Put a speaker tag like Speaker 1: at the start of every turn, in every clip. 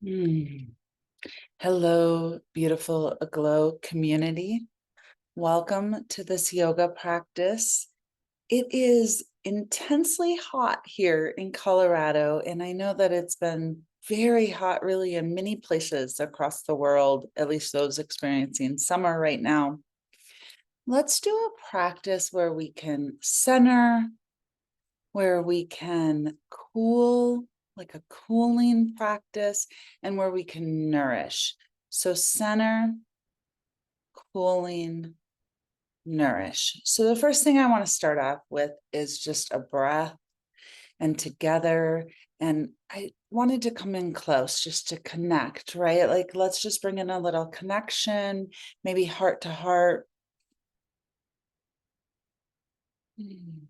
Speaker 1: Mm. Hello, beautiful Aglow community. Welcome to this yoga practice. It is intensely hot here in Colorado, and I know that it's been very hot really in many places across the world, at least those experiencing summer right now. Let's do a practice where we can center, where we can cool, like a cooling practice, and where we can nourish. So center, cooling, nourish. So the first thing I want to start off with is just a breath and together. And I wanted to come in close just to connect, right? Like, let's just bring in a little connection, maybe heart to heart. Mm.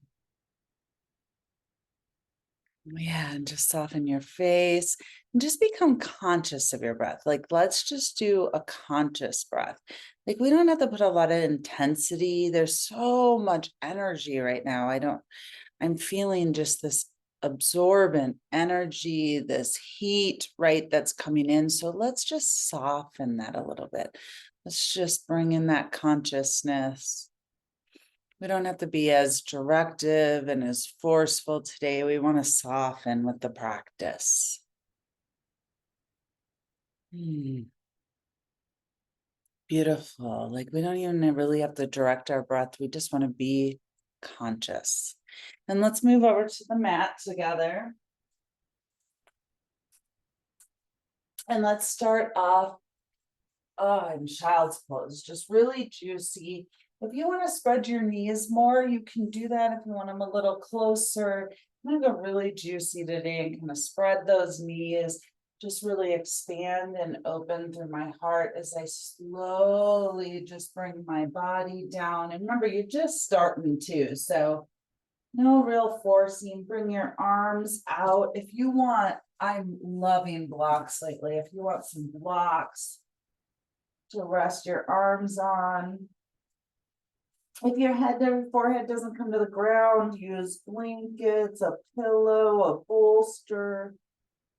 Speaker 1: Yeah, and just soften your face and just become conscious of your breath. Like, let's just do a conscious breath. Like, we don't have to put a lot of intensity. There's so much energy right now. I'm feeling just this absorbent energy, this heat, right, that's coming in. So let's just soften that a little bit. Let's just bring in that consciousness. We don't have to be as directive and as forceful today. We want to soften with the practice. Hmm, beautiful. Like, we don't even really have to direct our breath. We just want to be conscious. And let's move over to the mat together. And let's start off in child's pose, just really juicy. If you want to spread your knees more, you can do that. If you want them a little closer, I'm gonna go really juicy today and kind of spread those knees, just really expand and open through my heart as I slowly just bring my body down. And remember, you're just starting too, so no real forcing. Bring your arms out. If you want, I'm loving blocks lately. If you want some blocks to rest your arms on. If your head or forehead doesn't come to the ground, use blankets, a pillow, a bolster,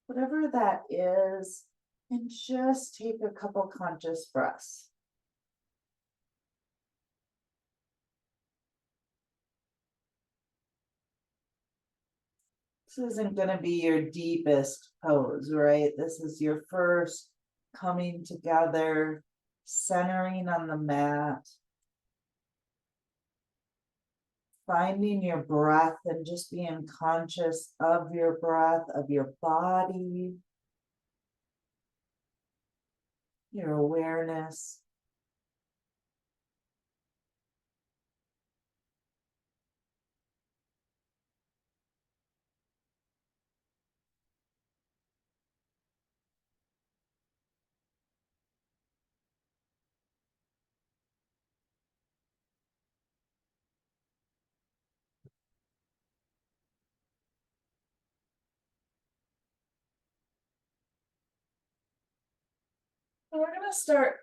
Speaker 1: whatever that is, and just take a couple conscious breaths. This isn't going to be your deepest pose, right? This is your first coming together, centering on the mat, finding your breath and just being conscious of your breath, of your body, your awareness. So we're going to start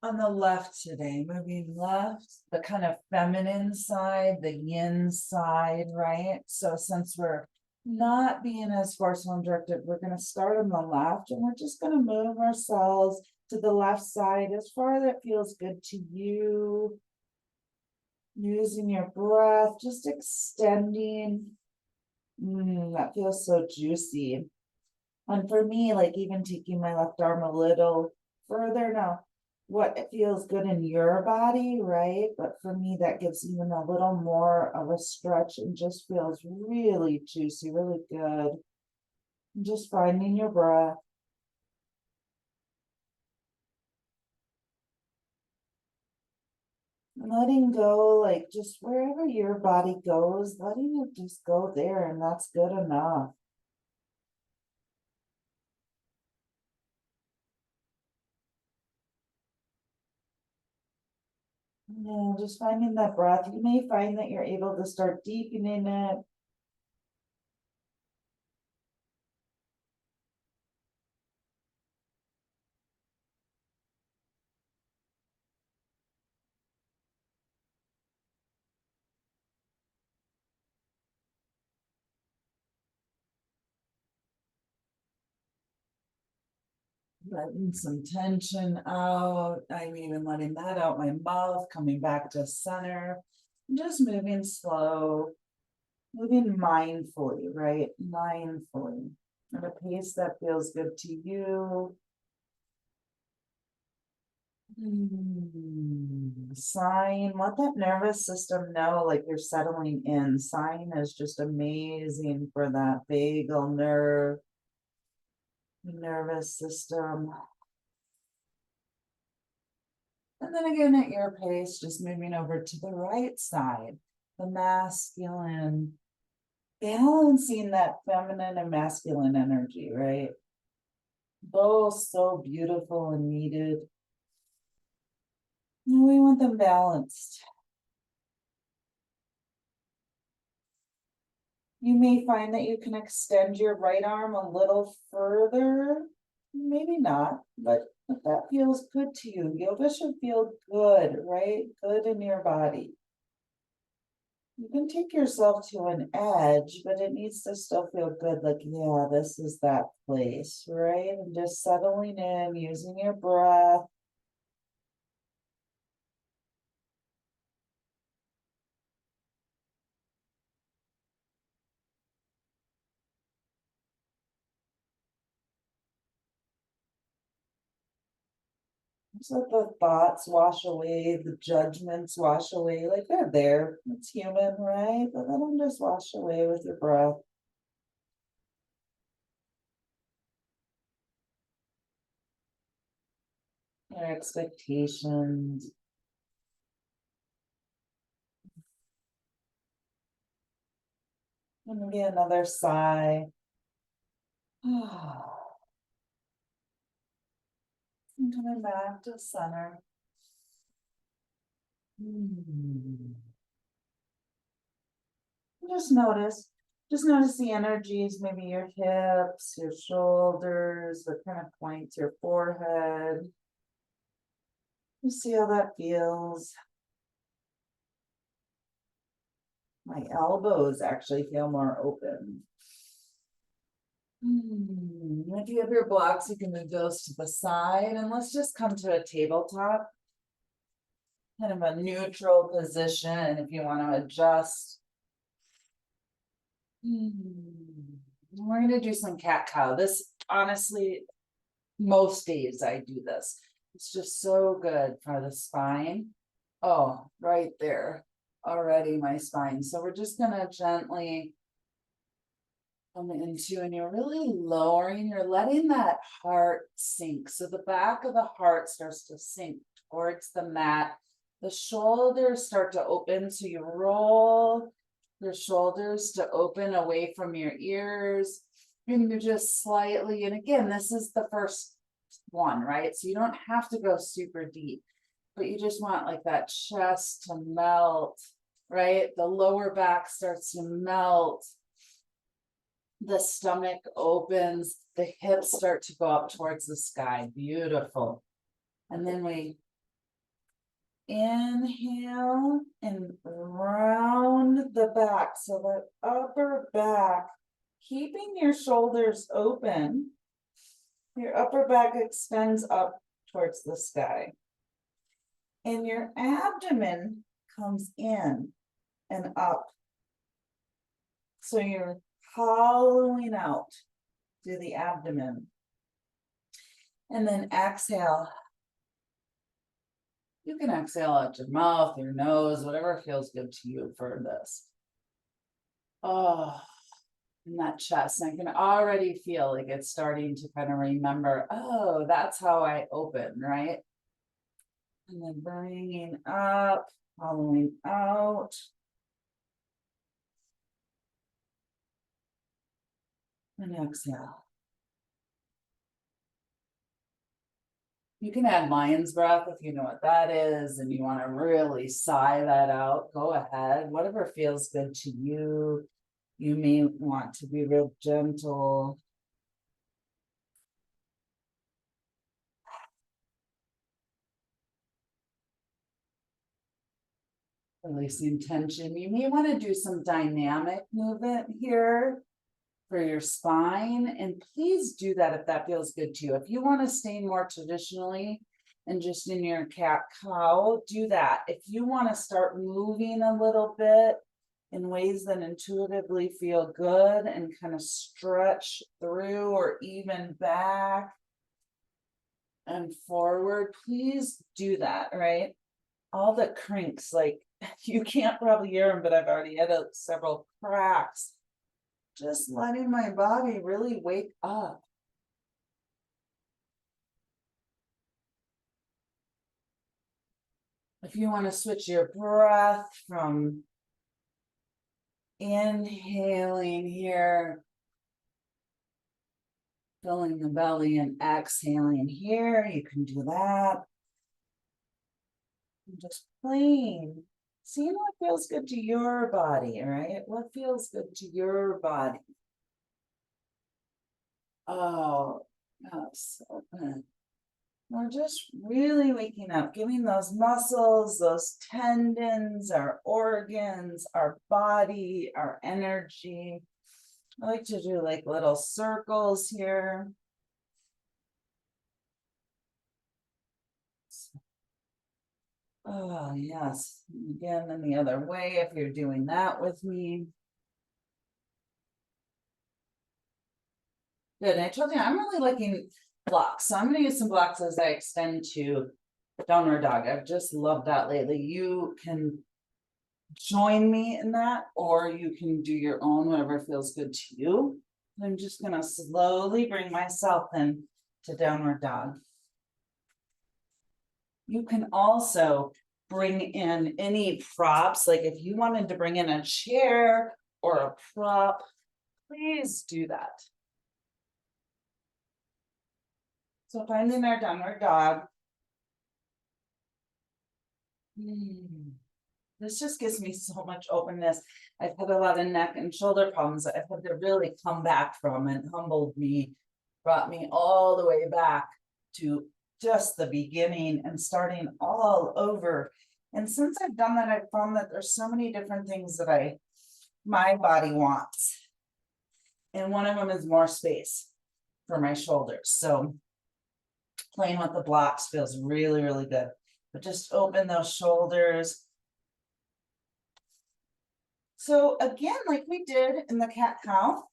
Speaker 1: on the left today, moving left, the kind of feminine side, the yin side, right? So since we're not being as forceful and directed, we're going to start on the left and we're just going to move ourselves to the left side as far as it feels good to you. Using your breath, just extending. That feels so juicy. And for me, like even taking my left arm a little further now, what it feels good in your body, right? But for me, that gives even a little more of a stretch and just feels really juicy, really good. And just finding your breath. And letting go, like just wherever your body goes, letting it just go there, and that's good enough. Yeah, just finding that breath. You may find that you're able to start deepening it. Letting some tension out. I'm even letting that out my mouth, coming back to center. Just moving slow, moving mindfully, right? Mindfully. At a pace that feels good to you. Sign, let that nervous system know like you're settling in. Sign is just amazing for that vagal nerve, nervous system. And then again at your pace, just moving over to the right side, the masculine, balancing that feminine and masculine energy, right? Both so beautiful and needed. And we want them balanced. You may find that you can extend your right arm a little further. Maybe not, but if that feels good to you, yoga should feel good, right? Good in your body. You can take yourself to an edge, but it needs to still feel good. Like, yeah, this is that place, right? And just settling in, using your breath. Just let the thoughts wash away, the judgments wash away, like they're there. It's human, right? But let them just wash away with your breath. Your expectations. And maybe another sigh. And coming back to center. Just notice the energies, maybe your hips, your shoulders, what kind of points your forehead. You see how that feels. My elbows actually feel more open. If you have your blocks, you can move those to the side, and let's just come to a tabletop. Kind of a neutral position if you want to adjust. We're going to do some cat cow. This, honestly, most days I do this. It's just so good for the spine. Oh, right there. Already my spine. So we're just going to gently come into, and you're really lowering, you're letting that heart sink. So the back of the heart starts to sink towards the mat. The shoulders start to open. So you roll your shoulders to open away from your ears. And you're just slightly, and again, this is the first one, right? So you don't have to go super deep, but you just want like that chest to melt, right? The lower back starts to melt. The stomach opens, the hips start to go up towards the sky. Beautiful. And then we inhale and round the back. So the upper back, keeping your shoulders open, your upper back extends up towards the sky. And your abdomen comes in and up. So you're hollowing out through the abdomen. And then exhale. You can exhale out your mouth, your nose, whatever feels good to you for this. Oh, in that chest. And I can already feel like it's starting to kind of remember, oh, that's how I open, right? And then bringing up, hollowing out. And exhale. You can add lion's breath if you know what that is and you want to really sigh that out. Go ahead, whatever feels good to you. You may want to be real gentle. Releasing tension. You may want to do some dynamic movement here. for your spine. And please do that if that feels good to you. If you want to stay more traditionally and just in your cat cow, do that. If you want to start moving a little bit in ways that intuitively feel good and kind of stretch through or even back and forward, please do that, right? All the crinks, like you can't probably hear them, but I've already had several cracks. Just letting my body really wake up. If you want to switch your breath from inhaling here, filling the belly, and exhaling here, you can do that. And just plain seeing what feels good to your body, right? What feels good to your body? Oh, yes. We're just really waking up, giving those muscles, those tendons, our organs, our body, our energy. I like to do like little circles here. Oh, yes. Again, in the other way, if you're doing that with me. Good. And I told you, I'm really liking blocks. So I'm going to use some blocks as I extend to downward dog. I've just loved that lately. You can join me in that, or you can do your own, whatever feels good to you. I'm just going to slowly bring myself in to downward dog. You can also bring in any props, like if you wanted to bring in a chair or a prop, please do that. So finding our downward dog. This just gives me so much openness. I've had a lot of neck and shoulder problems that I've had to really come back from, and humbled me, brought me all the way back to just the beginning and starting all over. And since I've done that, I've found that there's so many different things that my body wants. And one of them is more space for my shoulders. So playing with the blocks feels really, really good. But just open those shoulders. So again, like we did in the cat cow,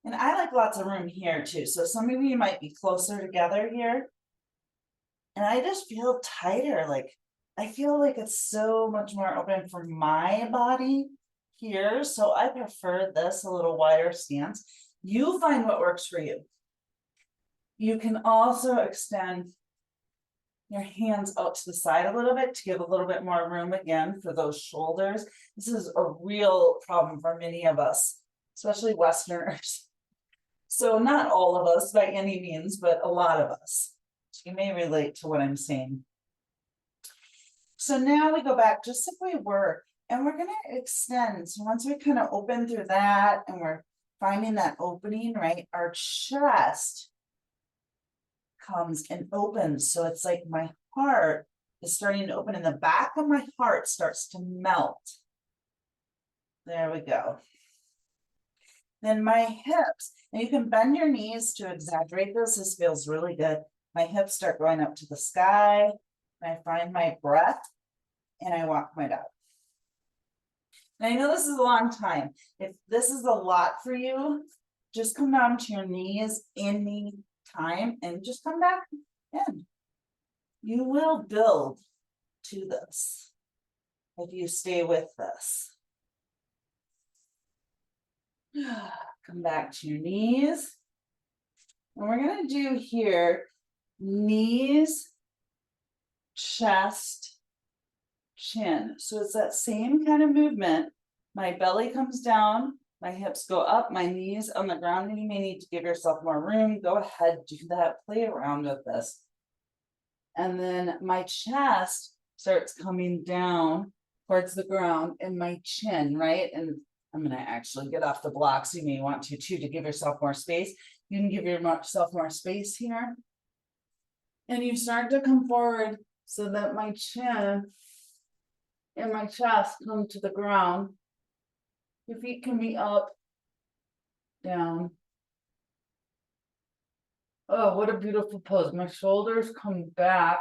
Speaker 1: and I like lots of room here too. So some of you might be closer together here. And I just feel tighter. Like I feel like it's so much more open for my body here. So I prefer this a little wider stance. You find what works for you. You can also extend your hands out to the side a little bit to give a little bit more room again for those shoulders. This is a real problem for many of us, especially Westerners. So not all of us by any means, but a lot of us. So you may relate to what I'm saying. So now we go back just like we were, and we're going to extend. So once we kind of open through that and we're finding that opening, right, our chest comes and opens. So it's like my heart is starting to open and the back of my heart starts to melt. There we go. Then my hips, and you can bend your knees to exaggerate this. This feels really good. My hips start going up to the sky. And I find my breath and I walk my dog. And I know this is a long time. If this is a lot for you, just come down to your knees any time and just come back in. You will build to this if you stay with this. Come back to your knees. And we're going to do here knees, chest, chin. So it's that same kind of movement. My belly comes down, my hips go up, my knees on the ground, and you may need to give yourself more room. Go ahead, do that, play around with this. And then my chest starts coming down towards the ground and my chin, right? And I'm going to actually get off the blocks. You may want to too, to give yourself more space. You can give yourself more space here. And you start to come forward so that my chin and my chest come to the ground. Your feet can be up down. Oh, what a beautiful pose. My shoulders come back,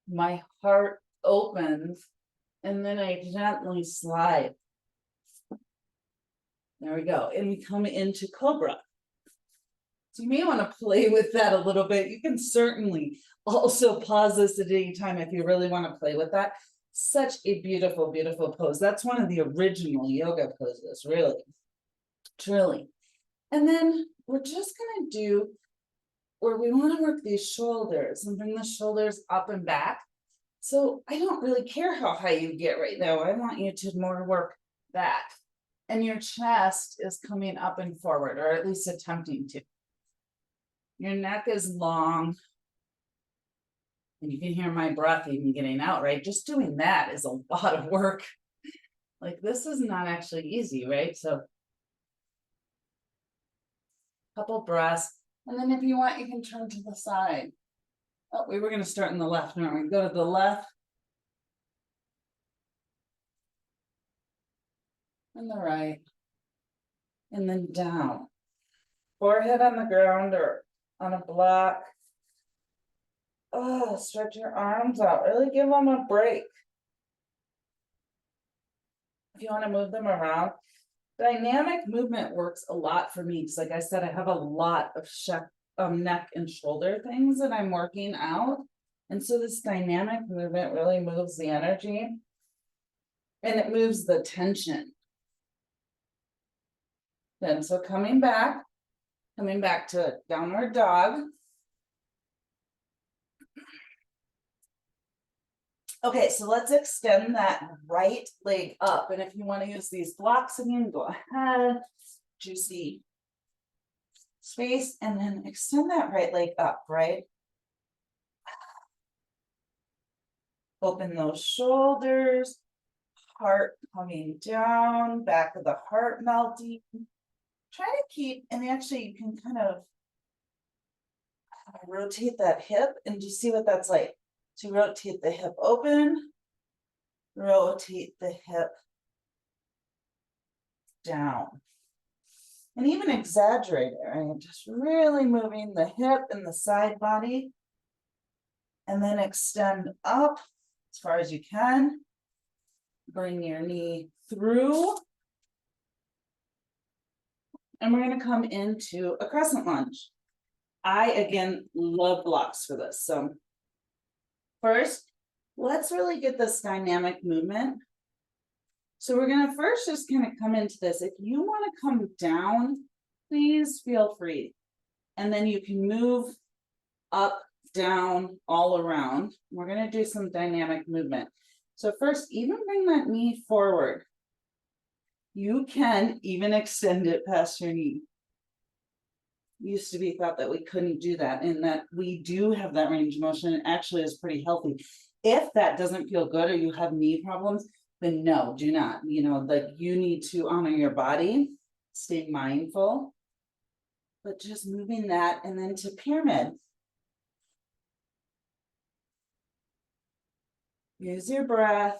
Speaker 1: my heart opens, and then I gently slide. There we go. And we come into Cobra. So you may want to play with that a little bit. You can certainly also pause this at any time if you really want to play with that. Such a beautiful, beautiful pose. That's one of the original yoga poses, really, truly. And then we're just going to do where we want to work these shoulders and bring the shoulders up and back. So I don't really care how high you get right now. I want you to more work back. And your chest is coming up and forward, or at least attempting to. Your neck is long. And you can hear my breath even getting out, right? Just doing that is a lot of work. Like, this is not actually easy, right? So couple breaths. And then if you want, you can turn to the side. Oh, we were going to start in the left. No, we go to the left. And the right. And then down. Forehead on the ground or on a block. Oh, stretch your arms out. Really give them a break. If you want to move them around. Dynamic movement works a lot for me because, like I said, I have a lot of neck and shoulder things that I'm working out. And so this dynamic movement really moves the energy and it moves the tension. Then, so coming back to downward dog. Okay, so let's extend that right leg up. And if you want to use these blocks again, go ahead. Juicy space, and then extend that right leg up, right? Open those shoulders, heart coming down, back of the heart melting. Try to keep, and actually you can kind of rotate that hip and just see what that's like. So rotate the hip open, rotate the hip down. And even exaggerate it, right? Just really moving the hip and the side body. And then extend up as far as you can. Bring your knee through. And we're going to come into a crescent lunge. I, again, love blocks for this. So first, let's really get this dynamic movement. So we're going to first just kind of come into this. If you want to come down, please feel free. And then you can move up, down, all around. We're going to do some dynamic movement. So first, even bring that knee forward. You can even extend it past your knee. Used to be thought that we couldn't do that, and that we do have that range of motion. It actually is pretty healthy. If that doesn't feel good or you have knee problems, then no, do not. You know, like, you need to honor your body, stay mindful, but just moving that, and then to pyramid. Use your breath.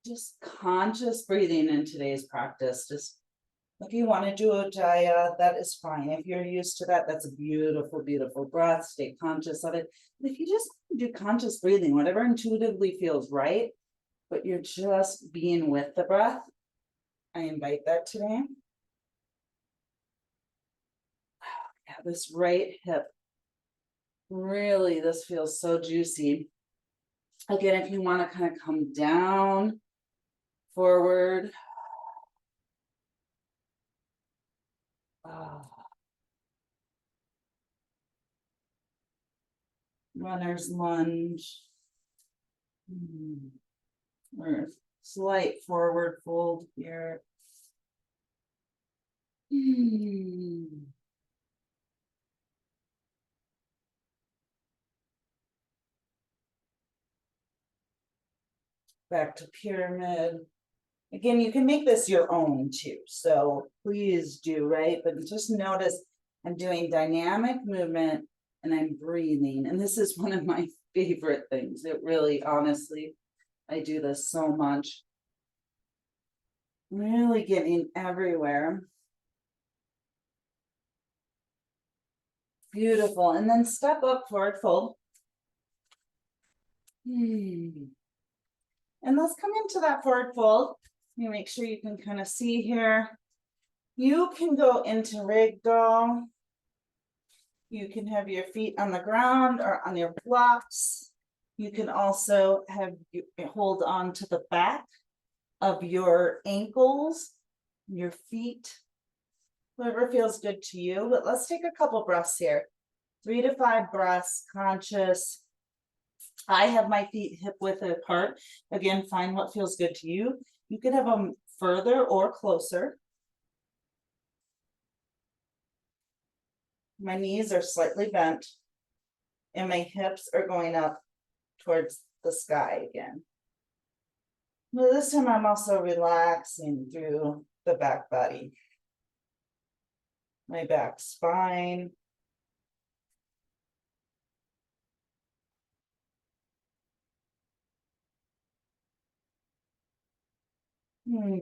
Speaker 1: Just conscious breathing in today's practice. Just if you want to do Ujjayi, that is fine. If you're used to that, that's a beautiful, beautiful breath. Stay conscious of it. But if you just do conscious breathing, whatever intuitively feels right, but you're just being with the breath, I invite that today. Yeah, this right hip, really, this feels so juicy. Again, if you want to kind of come down, forward. Runner's lunge. Or slight forward fold here. Back to pyramid. Again, you can make this your own too, so please do, right? But just notice I'm doing dynamic movement and I'm breathing. And this is one of my favorite things. It really, honestly, I do this so much. Really getting everywhere. Beautiful. And then step up, forward fold. And let's come into that forward fold. You make sure you can kind of see here. You can go into ragdoll. You can have your feet on the ground or on your blocks. You can also have you hold on to the back of your ankles, your feet, whatever feels good to you. But let's take a couple breaths here. 3 to 5 breaths, conscious. I have my feet hip width apart. Again, find what feels good to you. You can have them further or closer. My knees are slightly bent and my hips are going up towards the sky again. Well, this time I'm also relaxing through the back body. My back spine.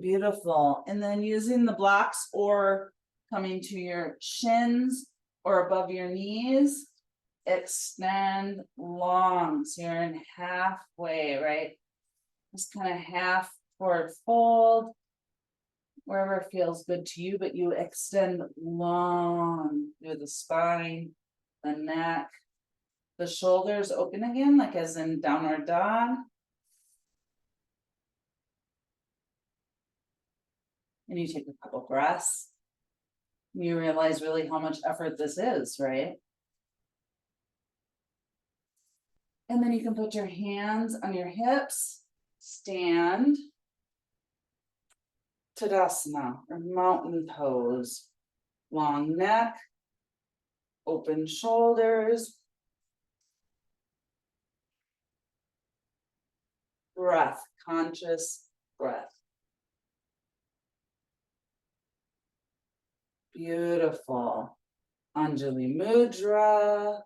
Speaker 1: Beautiful. And then using the blocks or coming to your shins or above your knees, extend long. So you're in halfway, right? Just kind of half forward fold, wherever feels good to you, but you extend long through the spine, the neck, the shoulders open again, like as in downward dog. And you take a couple breaths. You realize really how much effort this is, right? And then you can put your hands on your hips, stand, Tadasana or mountain pose, long neck, open shoulders, breath, conscious breath. Beautiful. Anjali Mudra,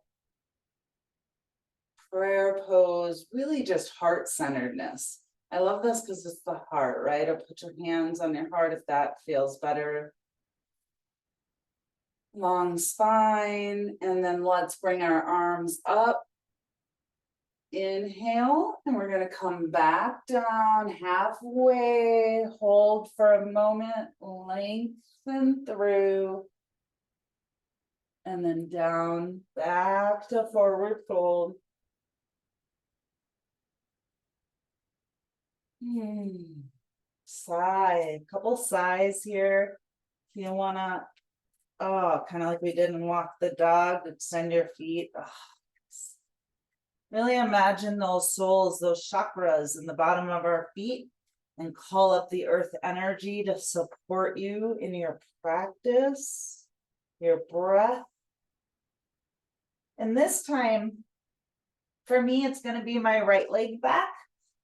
Speaker 1: prayer pose, really just heart-centeredness. I love this because it's the heart, right? Or put your hands on your heart if that feels better. Long spine, and then let's bring our arms up. Inhale, and we're going to come back down halfway. Hold for a moment, lengthen through. And then down, back to forward fold. Sigh, a couple sighs here. You want to, kind of like we did in Walk the Dog, extend your feet. Really imagine those souls, those chakras in the bottom of our feet, and call up the earth energy to support you in your practice, your breath. And this time, for me, it's going to be my right leg back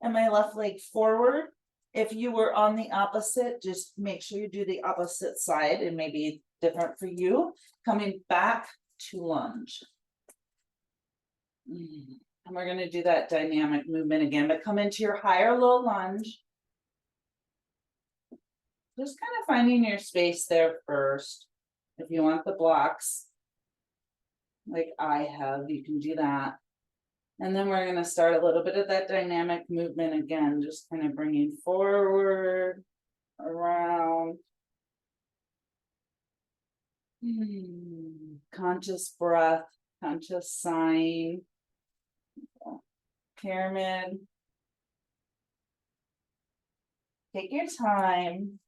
Speaker 1: and my left leg forward. If you were on the opposite, just make sure you do the opposite side. It may be different for you. Coming back to lunge. And we're going to do that dynamic movement again, but come into your higher low lunge. Just kind of finding your space there first. If you want the blocks, like I have, you can do that. And then we're going to start a little bit of that dynamic movement again, just kind of bringing forward, around. Conscious breath, conscious sign. Pyramid. Take your time.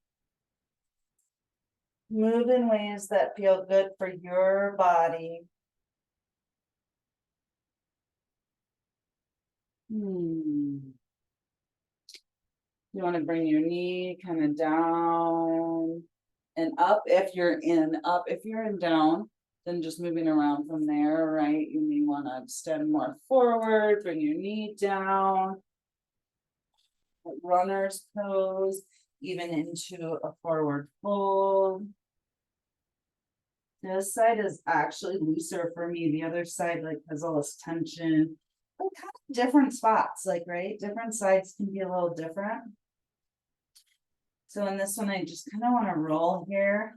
Speaker 1: Move in ways that feel good for your body. You want to bring your knee kind of down and up if you're in, up if you're in down, then just moving around from there, right? You may want to extend more forward, bring your knee down. Runner's pose, even into a forward fold. This side is actually looser for me. The other side like has all this tension. But kind of different spots, like, right? Different sides can be a little different. So in this one, I just kind of want to roll here.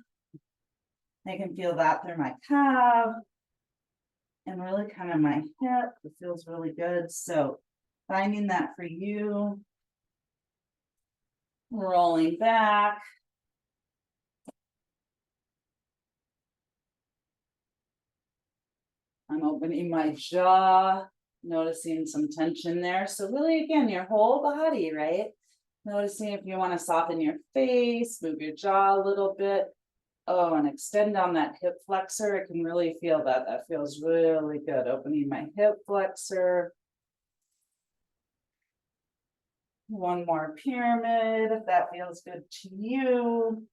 Speaker 1: I can feel that through my calf and really kind of my hip. It feels really good. So finding that for you, rolling back. I'm opening my jaw, noticing some tension there. So really, again, your whole body, right? Noticing if you want to soften your face, move your jaw a little bit. Oh, and extend down that hip flexor. I can really feel that. That feels really good. Opening my hip flexor. One more pyramid, if that feels good to you.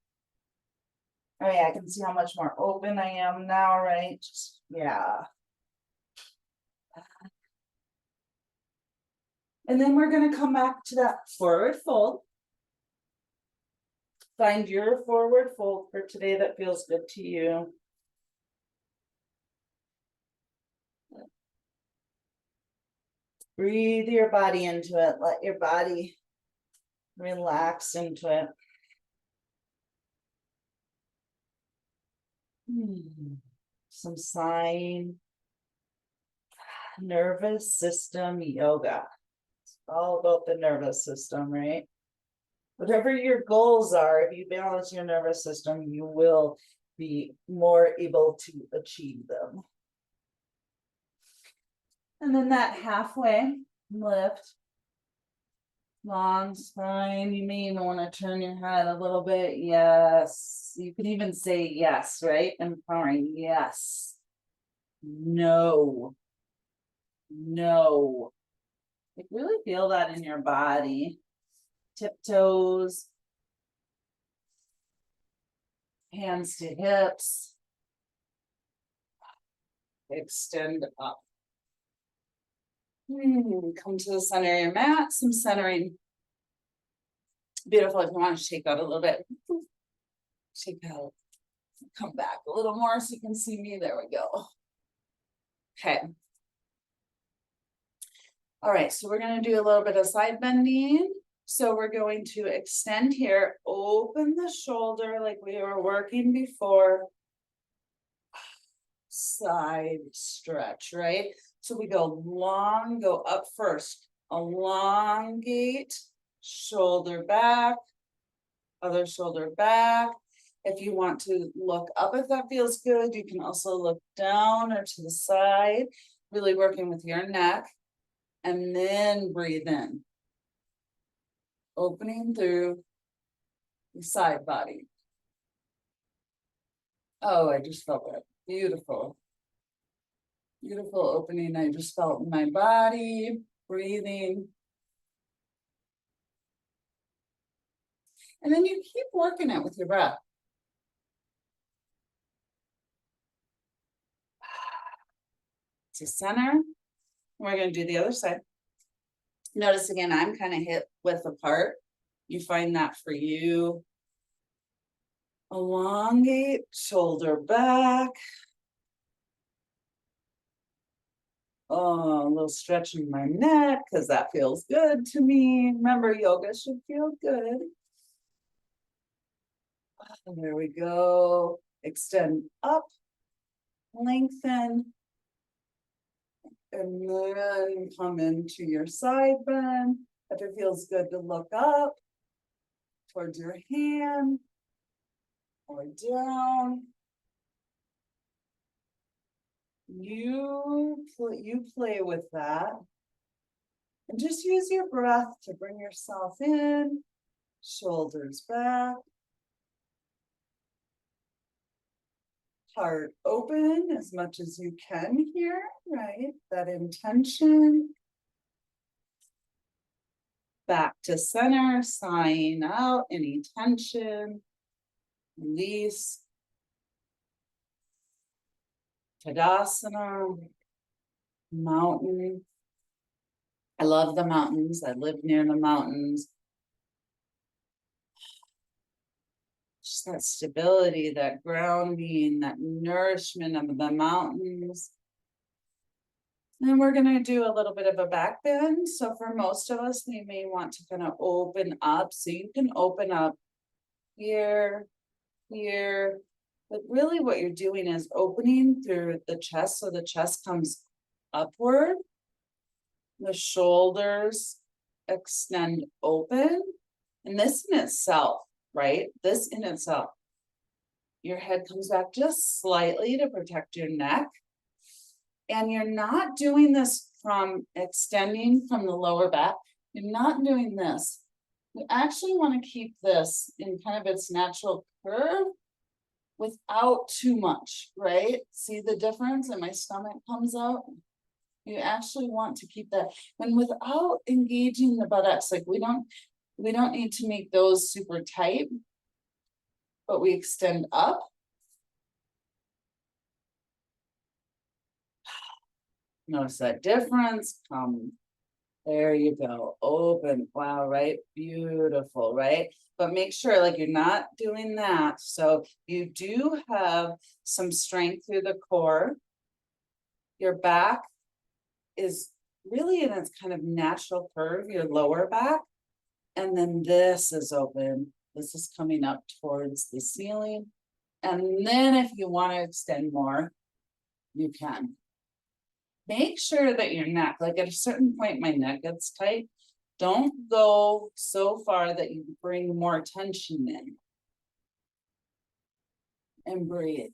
Speaker 1: Oh yeah, I can see how much more open I am now, right? Just, yeah. And then we're going to come back to that forward fold. Find your forward fold for today that feels good to you. Breathe your body into it. Let your body relax into it. Some sighing. Nervous system yoga. It's all about the nervous system, right? Whatever your goals are, if you balance your nervous system, you will be more able to achieve them. And then that halfway lift, long spine. You may even want to turn your head a little bit. Yes. You can even say yes, right? Empowering. Yes. No. No. Like really feel that in your body. Tiptoes. Hands to hips. Extend up. Come to the center of your mat. Some centering. Beautiful. If you want to shake out a little bit. Shake out. Come back a little more so you can see me. There we go. Okay. All right, so we're going to do a little bit of side bending. So we're going to extend here, open the shoulder like we were working before. Side stretch, right? So we go long, go up first, elongate, shoulder back, other shoulder back. If you want to look up, if that feels good, you can also look down or to the side, really working with your neck. And then breathe in. Opening through the side body. Oh, I just felt that. Beautiful. Beautiful opening. I just felt in my body, breathing. And then you keep working it with your breath. To center. We're going to do the other side. Notice again, I'm kind of hip width apart. You find that for you. Elongate, shoulder back. Oh, a little stretch in my neck because that feels good to me. Remember, yoga should feel good. Oh, there we go. Extend up, lengthen, and then come into your side bend. If it feels good to look up towards your hand or down. You play with that. And just use your breath to bring yourself in, shoulders back. Heart open as much as you can here, right? That intention. Back to center, sighing out any tension. Release. Tadasana. Mountain. I love the mountains. I live near the mountains. Just that stability, that grounding, that nourishment of the mountains. And we're going to do a little bit of a back bend. So for most of us, we may want to kind of open up. So you can open up here, here. But really what you're doing is opening through the chest, so the chest comes upward. The shoulders extend open. And this in itself, right? This in itself. Your head comes back just slightly to protect your neck. And you're not doing this from extending from the lower back. You're not doing this. You actually want to keep this in kind of its natural curve without too much, right? See the difference? And my stomach comes out. You actually want to keep that, and without engaging the buttocks. Like we don't need to make those super tight, but we extend up. Notice that difference. There you go. Open. Wow, right? Beautiful, right? But make sure like you're not doing that. So you do have some strength through the core. Your back is really in its kind of natural curve, your lower back. And then this is open. This is coming up towards the ceiling. And then if you want to extend more, you can. Make sure that your neck, like at a certain point, my neck gets tight. Don't go so far that you bring more tension in. And breathe.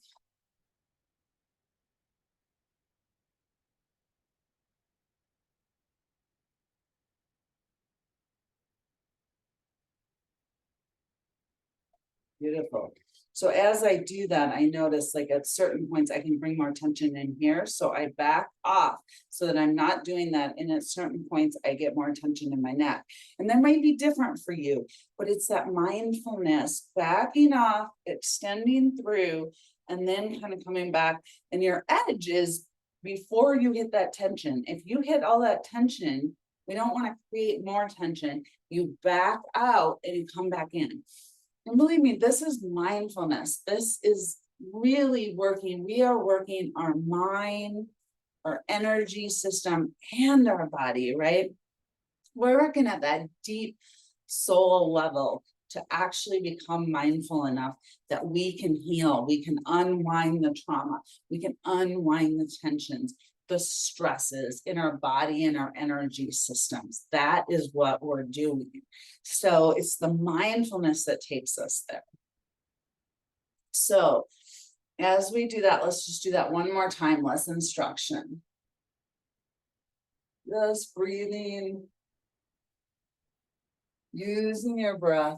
Speaker 1: Beautiful. So as I do that, I notice like at certain points, I can bring more tension in here. So I back off so that I'm not doing that. And at certain points, I get more tension in my neck. And that might be different for you, but it's that mindfulness, backing off, extending through, and then kind of coming back. And your edge is before you hit that tension. If you hit all that tension, we don't want to create more tension. You back out and you come back in. And believe me, this is mindfulness. This is really working. We are working our mind, our energy system, and our body, right? We're working at that deep soul level to actually become mindful enough that we can heal, we can unwind the trauma, we can unwind the tensions, the stresses in our body and our energy systems. That is what we're doing. So it's the mindfulness that takes us there. So as we do that, let's just do that one more time, less instruction. Just breathing, using your breath.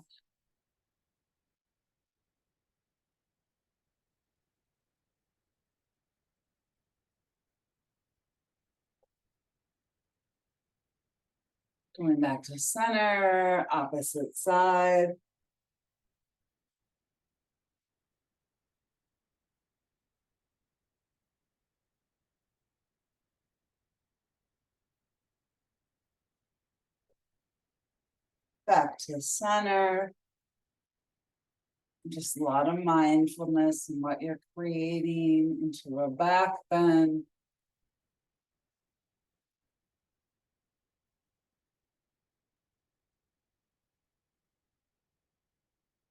Speaker 1: Going back to center, opposite side. Back to center. Just a lot of mindfulness and what you're creating into a back bend.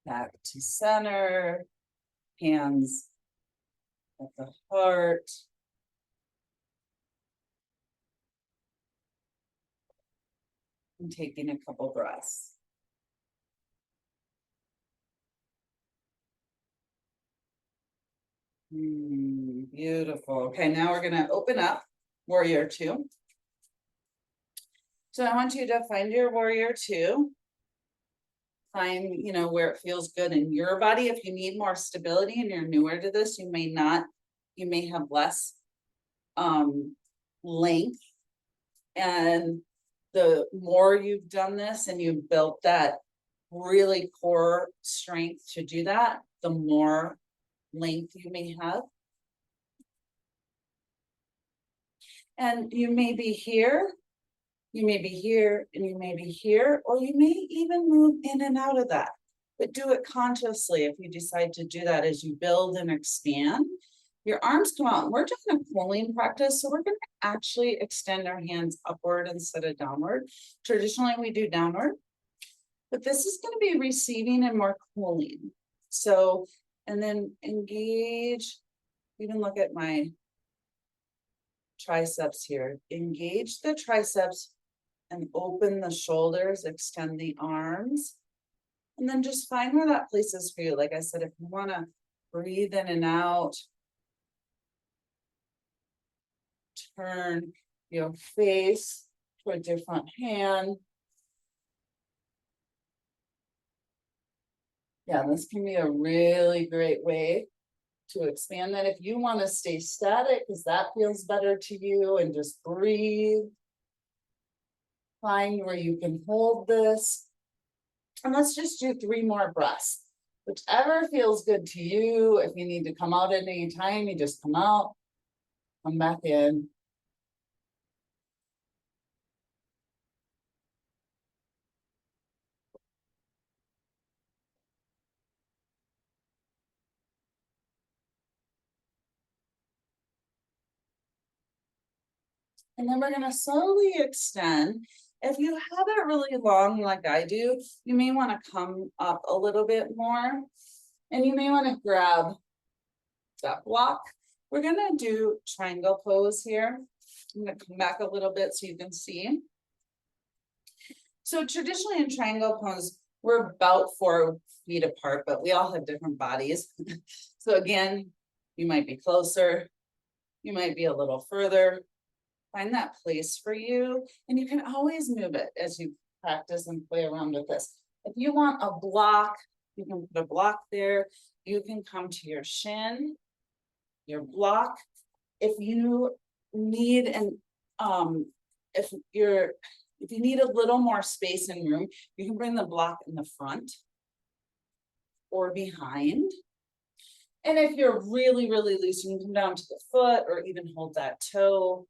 Speaker 1: Back to center, hands at the heart. And taking a couple breaths. Beautiful. Okay, now we're gonna open up warrior two. So I want you to find your warrior two. Find, where it feels good in your body. If you need more stability and you're newer to this, you may have less length. And the more you've done this and you've built that really core strength to do that, the more length you may have. And you may be here, you may be here, and you may be here, or you may even move in and out of that. But do it consciously if you decide to do that as you build and expand. Your arms come out. We're doing a pulling practice, so we're going to actually extend our hands upward instead of downward. Traditionally, we do downward. But this is going to be receiving and more cooling. So, and then engage, even look at my triceps here. Engage the triceps and open the shoulders, extend the arms. And then just find where that place is for you. Like I said, if you want to breathe in and out, turn your face to a different hand. Yeah, this can be a really great way to expand that. If you want to stay static, because that feels better to you, and just breathe. Find where you can hold this. And let's just do 3 more breaths. Whichever feels good to you. If you need to come out at any time, you just come out, come back in. And then we're going to slowly extend. If you have it really long like I do, you may want to come up a little bit more. And you may want to grab that block. We're going to do triangle pose here. I'm going to come back a little bit so you can see. So traditionally in triangle pose, we're about 4 feet apart, but we all have different bodies. So again, you might be closer, you might be a little further. Find that place for you, and you can always move it as you practice and play around with this. If you want a block, you can put a block there. You can come to your shin, your block. If you need if you need a little more space and room, you can bring the block in the front or behind. And if you're really, really loose, you can come down to the foot or even hold that toe.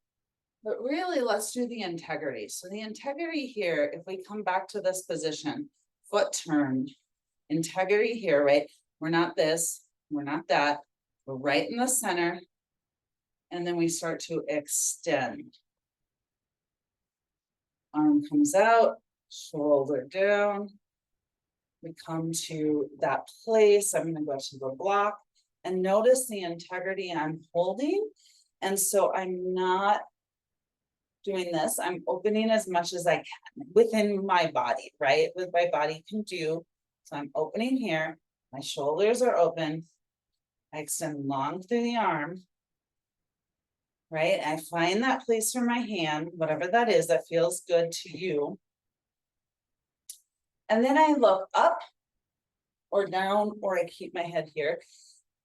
Speaker 1: But really, let's do the integrity. So the integrity here, if we come back to this position, foot turned, integrity here, right? We're not this, we're not that. We're right in the center. And then we start to extend. Arm comes out, shoulder down. We come to that place. I'm going to go to the block and notice the integrity I'm holding. And so I'm not doing this. I'm opening as much as I can within my body, right? With my body can do. So I'm opening here. My shoulders are open. I extend long through the arm, right? I find that place for my hand, whatever that is, that feels good to you. And then I look up or down, or I keep my head here.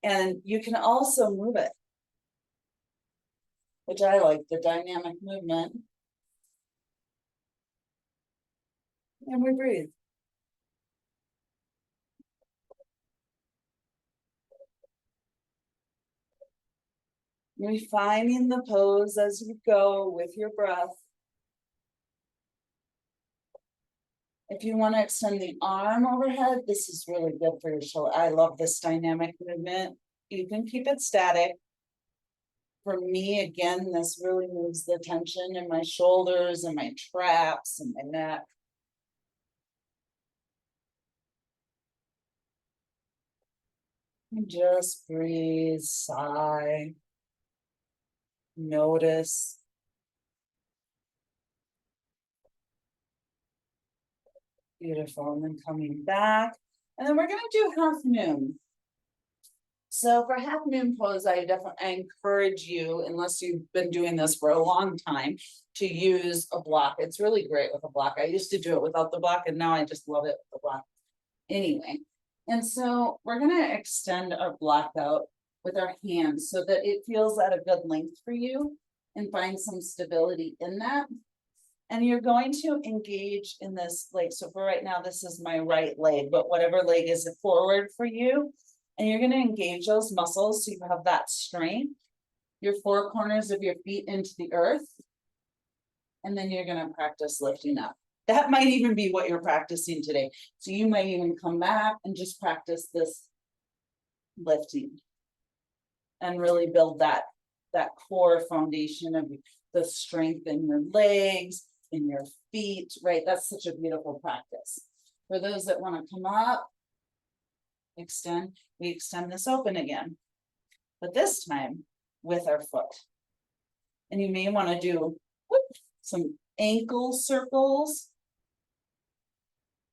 Speaker 1: And you can also move it, which I like, the dynamic movement. And we breathe. Refining the pose as you go with your breath. If you want to extend the arm overhead, this is really good for your shoulder. I love this dynamic movement. You can keep it static. For me, again, this really moves the tension in my shoulders and my traps and my neck. And just breathe, sigh, notice. Beautiful. And then coming back. And then we're going to do half moon. So for half moon pose, I encourage you, unless you've been doing this for a long time, to use a block. It's really great with a block. I used to do it without the block, and now I just love it with the block. Anyway, and so we're going to extend our block out with our hands so that it feels at a good length for you and find some stability in that. And you're going to engage in this, like, so for right now, this is my right leg, but whatever leg is forward for you. And you're going to engage those muscles so you have that strength, your 4 corners of your feet into the earth. And then you're going to practice lifting up. That might even be what you're practicing today. So you might even come back and just practice this lifting and really build that core foundation of the strength in your legs, in your feet, right? That's such a beautiful practice. For those that want to come up, extend, we extend this open again, but this time with our foot. And you may want to do some ankle circles,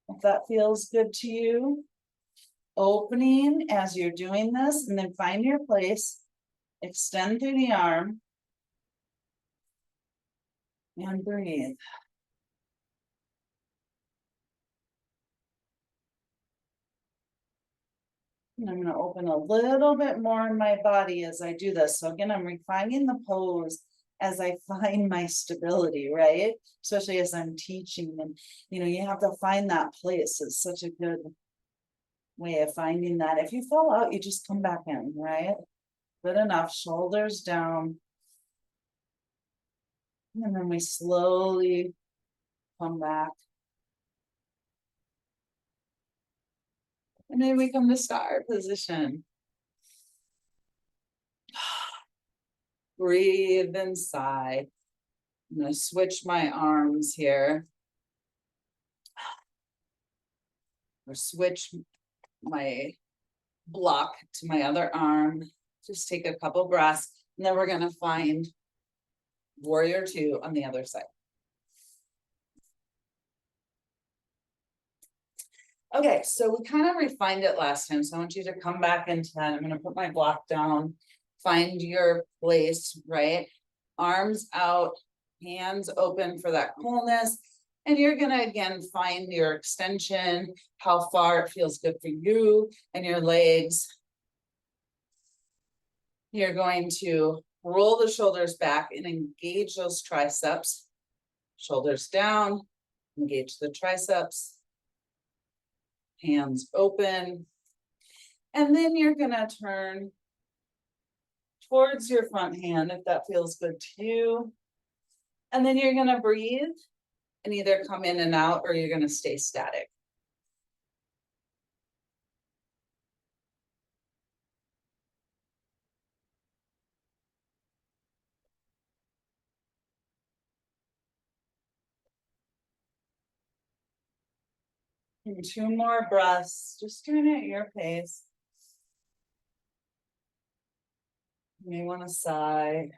Speaker 1: if that feels good to you. Opening as you're doing this, and then find your place, extend through the arm, and breathe. And I'm going to open a little bit more in my body as I do this. So again, I'm refining the pose as I find my stability, right? Especially as I'm teaching, and you have to find that place. It's such a good way of finding that. If you fall out, you just come back in, right? Good enough. Shoulders down. And then we slowly come back. And then we come to star position. Breathe and sigh. I'm going to switch my arms here. Or switch my block to my other arm. Just take a couple breaths. And then we're going to find warrior two on the other side. Okay, so we kind of refined it last time. So I want you to come back into that. I'm going to put my block down. Find your place, right? Arms out, hands open for that coolness. And you're going to, again, find your extension, how far it feels good for you and your legs. You're going to roll the shoulders back and engage those triceps. Shoulders down, engage the triceps. Hands open. And then you're going to turn towards your front hand if that feels good to you. And then you're going to breathe and either come in and out, or you're going to stay static. And 2 more breaths, just doing it at your pace. You may want to sigh.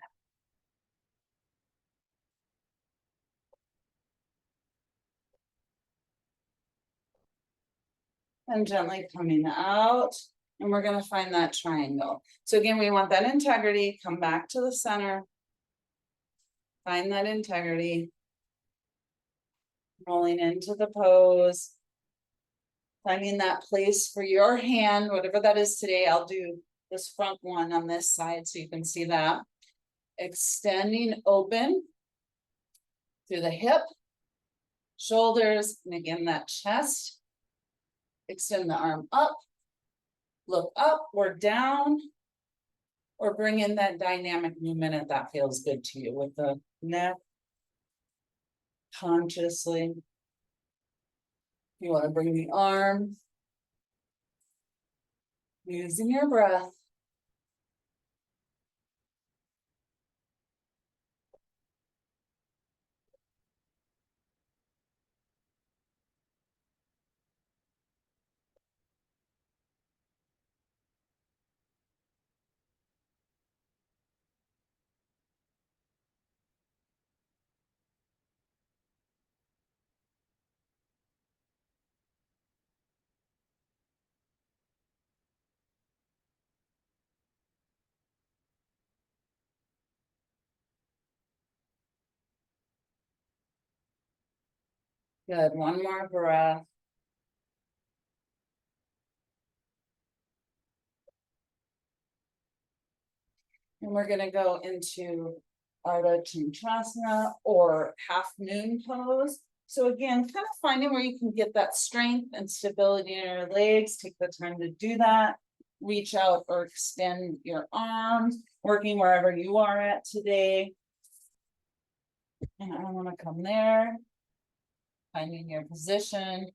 Speaker 1: And gently coming out. And we're going to find that triangle. So again, we want that integrity. Come back to the center. Find that integrity. Rolling into the pose. Finding that place for your hand, whatever that is today. I'll do this front one on this side so you can see that. Extending open through the hip, shoulders, and again, that chest. Extend the arm up, look up or down, or bring in that dynamic movement if that feels good to you with the neck consciously. You want to bring the arm, using your breath. Good, one more breath. And we're going to go into Ardha Chandrasana or half moon pose. So again, kind of finding where you can get that strength and stability in your legs. Take the time to do that. Reach out or extend your arms, working wherever you are at today. And I want to come there, finding your position.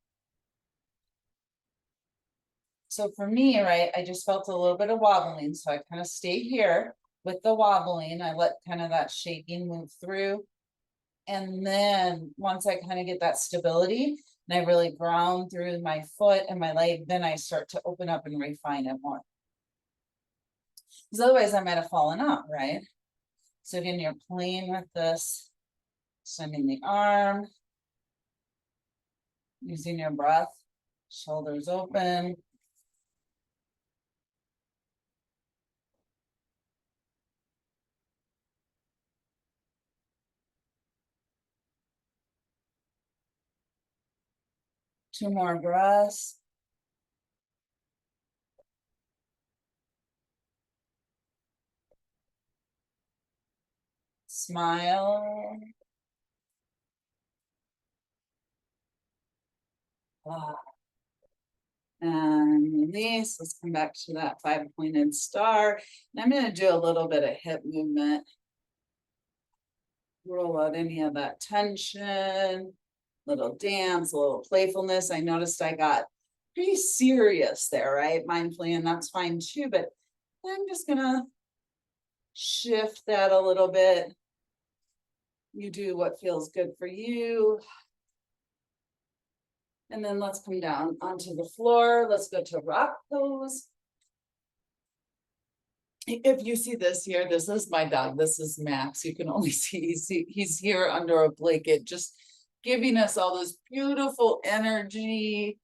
Speaker 1: So for me, right, I just felt a little bit of wobbling. So I kind of stayed here with the wobbling. I let kind of that shaking move through. And then once I kind of get that stability, and I really ground through my foot and my leg, then I start to open up and refine it more. Because otherwise I might have fallen out, right? So again, you're playing with this, sending the arm, using your breath, shoulders open. Two more breaths. Smile. Ah. And release. Let's come back to that 5-pointed star. And I'm going to do a little bit of hip movement. Roll out any of that tension. Little dance, a little playfulness. I noticed I got pretty serious there, right? Mindfully, and that's fine too. But I'm just going to shift that a little bit. You do what feels good for you. And then let's come down onto the floor. Let's go to rock pose. If you see this here, this is my dog. This is Max. You can only see he's here under a blanket, just giving us all this beautiful energy,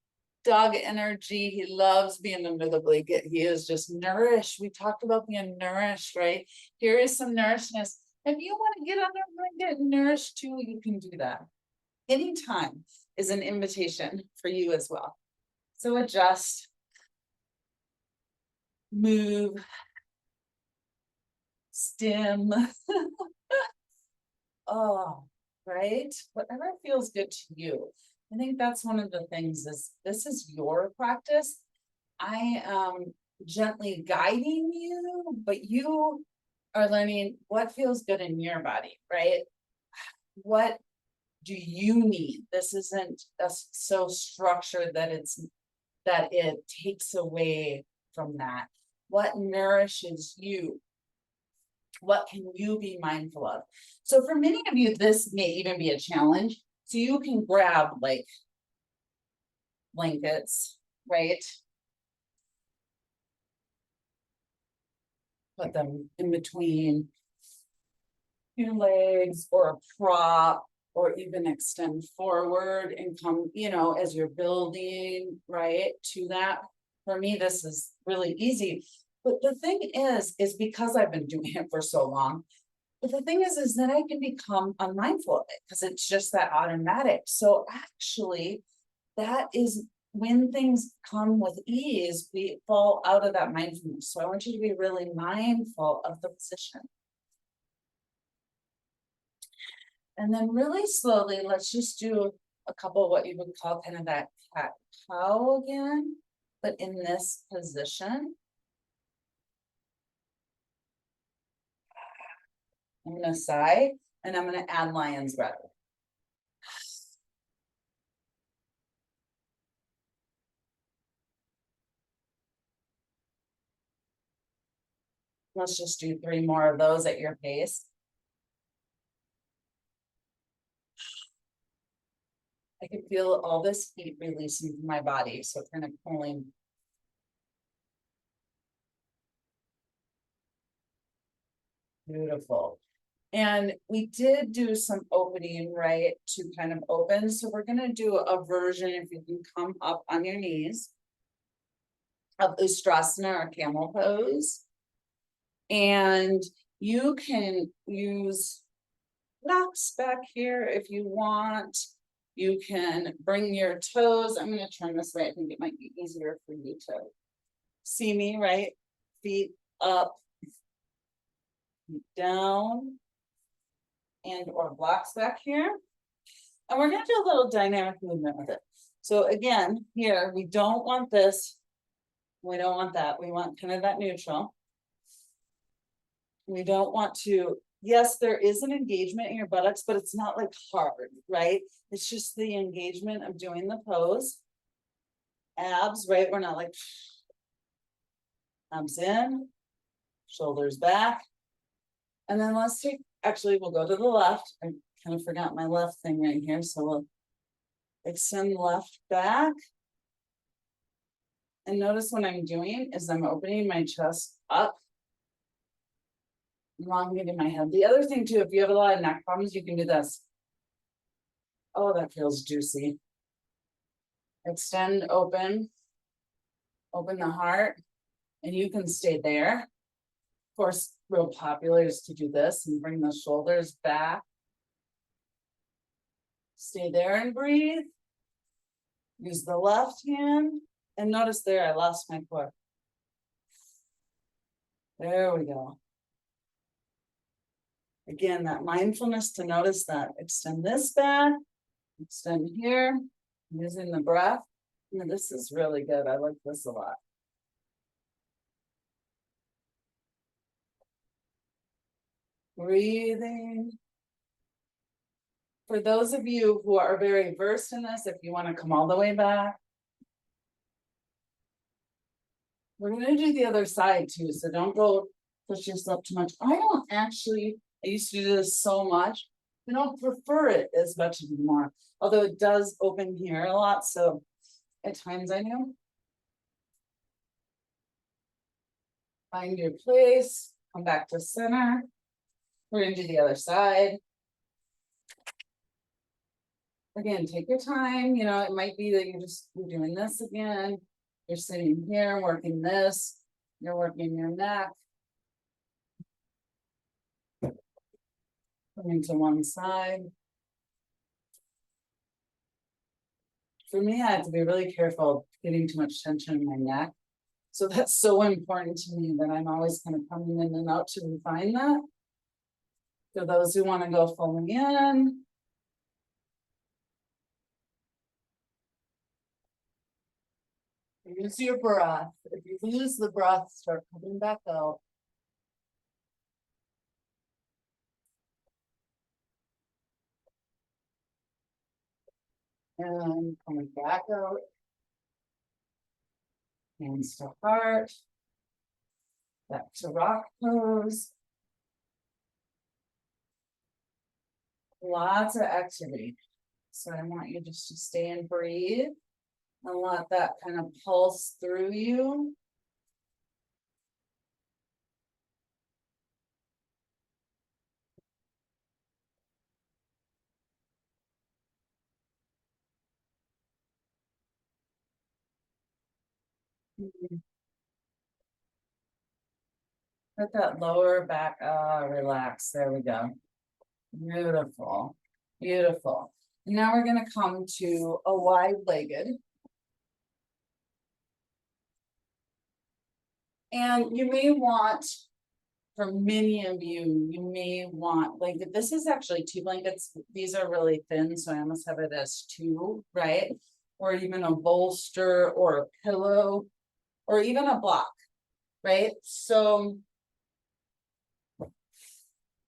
Speaker 1: dog energy. He loves being under the blanket. He is just nourished. We talked about being nourished, right? Here is some nourishedness. If you want to get under a blanket and nourish too, you can do that. Anytime is an invitation for you as well. So adjust, move, stim. Oh, right? Whatever feels good to you. I think that's one of the things is this is your practice. I am gently guiding you, but you are learning what feels good in your body, right? What do you need? This isn't so structured that it takes away from that. What nourishes you? What can you be mindful of? So for many of you, this may even be a challenge. So you can grab like blankets, right? Put them in between your legs or a prop, or even extend forward and come, as you're building, right, to that. For me, this is really easy. But the thing is because I've been doing it for so long, but the thing is that I can become unmindful of it because it's just that automatic. So actually, that is when things come with ease, we fall out of that mindfulness. So I want you to be really mindful of the position. And then really slowly, let's just do a couple of what you would call kind of that cat cow again, but in this position. I'm going to sigh, and I'm going to add lion's breath. Let's just do 3 more of those at your pace. I can feel all this heat releasing from my body, so kind of pulling. Beautiful. And we did do some opening, right, to kind of open. So we're going to do a version, if you can come up on your knees, of Ustrasana or camel pose. And you can use blocks back here if you want. You can bring your toes. I'm going to turn this way. I think it might be easier for you to see me, right? Feet up, down, and or blocks back here. And we're going to do a little dynamic movement with it. So again, here, we don't want this. We don't want that. We want kind of that neutral. We don't want to, yes, there is an engagement in your buttocks, but it's not like hard, right? It's just the engagement of doing the pose. Abs, right? We're not like abs in, shoulders back. And then let's take, actually, we'll go to the left. I kind of forgot my left thing right here. So we'll Extend left back. And notice what I'm doing is I'm opening my chest up, elongating my head. The other thing too, if you have a lot of neck problems, you can do this. Oh, that feels juicy. Extend, open the heart, and you can stay there. Of course, real popular is to do this and bring the shoulders back. Stay there and breathe. Use the left hand. And notice there, I lost my core. There we go. Again, that mindfulness to notice that. Extend this back. Extend here. Using the breath. And this is really good. I like this a lot. Breathing. For those of you who are very versed in this, if you want to come all the way back, we're going to do the other side too. So don't go push yourself too much. I used to do this so much. I don't prefer it as much anymore, although it does open here a lot. So at times I do. Find your place, come back to center. We're going to do the other side. Again, take your time. You know, it might be that you're doing this again. You're sitting here working this. You're working your neck. Coming to one side. For me, I have to be really careful of getting too much tension in my neck. So that's so important to me that I'm always kind of coming in and out to refine that. For those who want to go fully in. Use your breath. If you lose the breath, start coming back out. And coming back out. Hands to heart. Back to rock pose. Lots of activity. So I want you just to stay and breathe. And let that kind of pulse through you. Let that lower back, relax. There we go. Beautiful, beautiful. Now we're going to come to a wide-legged. And you may want, for many of you, you may want, like this is actually 2 blankets. These are really thin, so I almost have it as 2, right? Or even a bolster or a pillow or even a block, right? So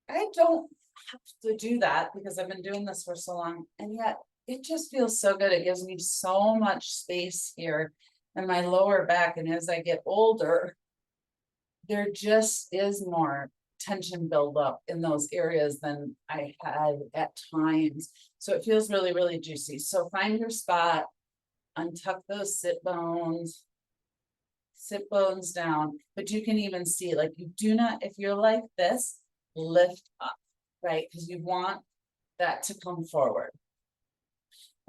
Speaker 1: I don't have to do that because I've been doing this for so long, and yet it just feels so good. It gives me so much space here in my lower back, and as I get older, there just is more tension buildup in those areas than I had at times. So it feels really, really juicy. So find your spot, untuck those sit bones down, but you can even see, like, you do not, if you're like this, lift up, right? Because you want that to come forward.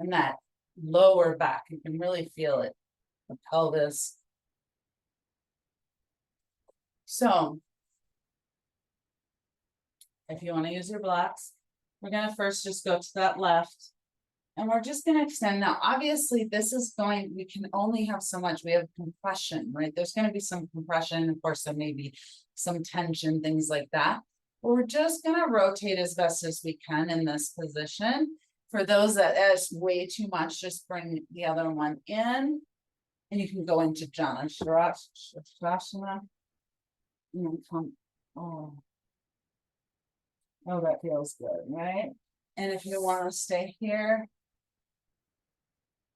Speaker 1: And that lower back, you can really feel it, the pelvis. So if you want to use your blocks, we're going to first just go to that left. And we're just going to extend. Now, obviously, this is going, we can only have so much. We have compression, right? There's going to be some compression. Of course, there may be some tension, things like that. But we're just going to rotate as best as we can in this position. For those that is way too much, just bring the other one in. And you can go into Jana Shavasana. And come, oh, that feels good, right? And if you want to stay here,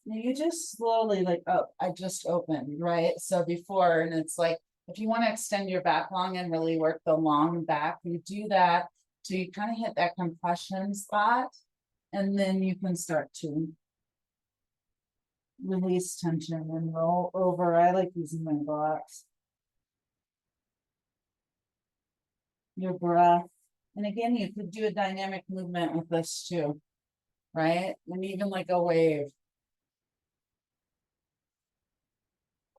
Speaker 1: you just slowly, like, oh, I just opened, right? So before, and it's like, if you want to extend your back long and really work the long back, you do that. So you kind of hit that compression spot, and then you can start to Release tension and roll over. I like using my blocks. Your breath. And again, you could do a dynamic movement with this too, right? And even like a wave.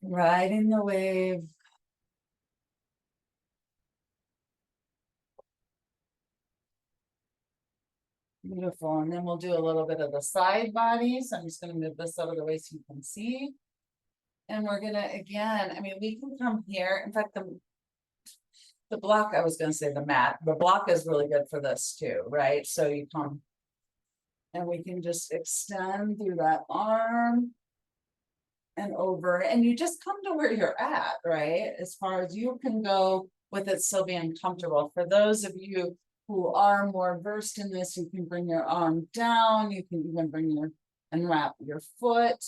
Speaker 1: Riding the wave. Beautiful. And then we'll do a little bit of the side bodies. I'm just going to move this out of the way so you can see. And we're going to, again, I mean, we can come here. In fact, the block, I was going to say the mat, the block is really good for this too, right? So you come and we can just extend through that arm and over, and you just come to where you're at, right? As far as you can go with it still being comfortable. For those of you who are more versed in this, you can bring your arm down, you can even bring your and wrap your foot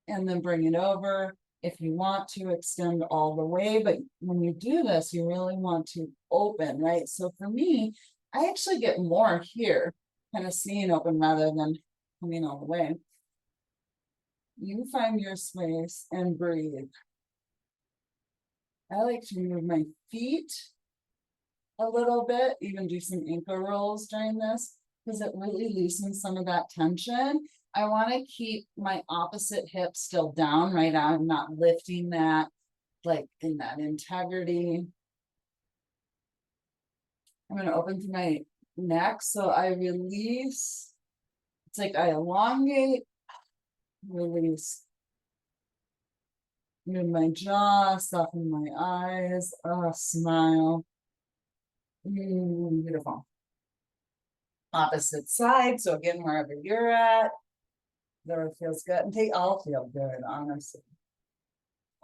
Speaker 1: and then bring it over. If you want to extend all the way, but when you do this, you really want to open, right? So for me, I actually get more here, kind of seeing open rather than coming all the way. You find your space and breathe. I like to move my feet a little bit, even do some ankle rolls during this, because it really loosens some of that tension. I want to keep my opposite hip still down, right? I'm not lifting that, like in that integrity. I'm going to open through my neck. So I release. It's like I elongate, release. Move my jaw, soften my eyes, smile. Beautiful. Opposite side. So again, wherever you're at, whatever feels good. And they all feel good, honestly.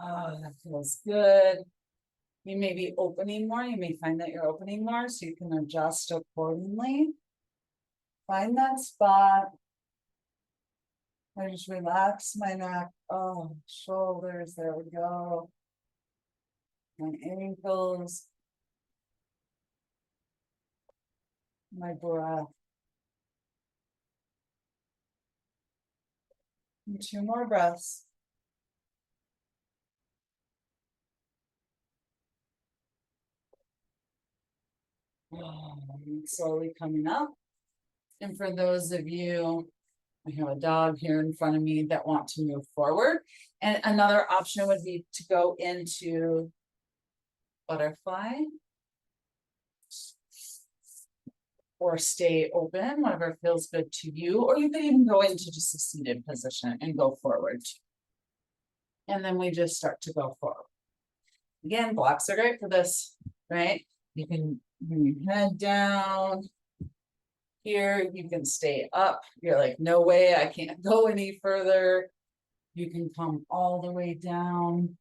Speaker 1: Oh, that feels good. You may be opening more. You may find that you're opening more, so you can adjust accordingly. Find that spot. I just relax my neck. Oh, shoulders. There we go. My ankles. My breath. And 2 more breaths. Slowly coming up. And for those of you, I have a dog here in front of me that want to move forward. And another option would be to go into butterfly or stay open, whatever feels good to you. Or you could even go into just a seated position and go forward. And then we just start to go forward. Again, blocks are great for this, right? You can bring your head down. Here, you can stay up. You're like, no way, I can't go any further. You can come all the way down.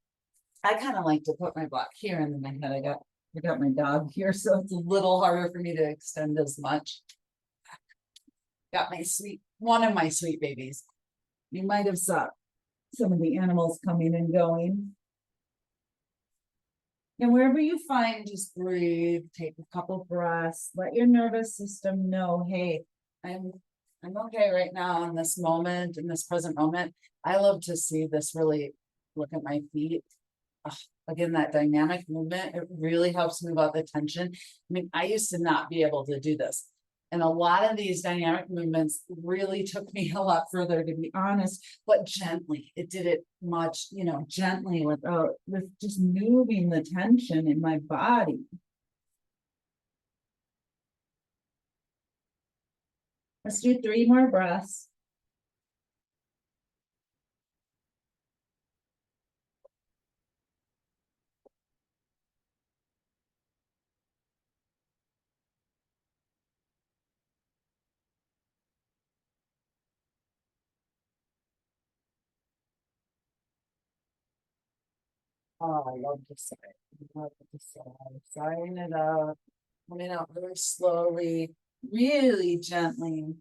Speaker 1: I kind of like to put my block here and then my head. I got my dog here, so it's a little harder for me to extend as much. Got my one of my sweet babies. You might have saw some of the animals coming and going. And wherever you find, just breathe, take a couple breaths, let your nervous system know, hey, I'm okay right now in this moment, in this present moment. I love to see this really look at my feet. Again, that dynamic movement, it really helps move out the tension. I mean, I used to not be able to do this. And a lot of these dynamic movements really took me a lot further, to be honest, but gently. It did it much, gently with just moving the tension in my body. Let's do 3 more breaths. Oh, I love the side. I love the side. Sighing it up, coming out really slowly, really gently.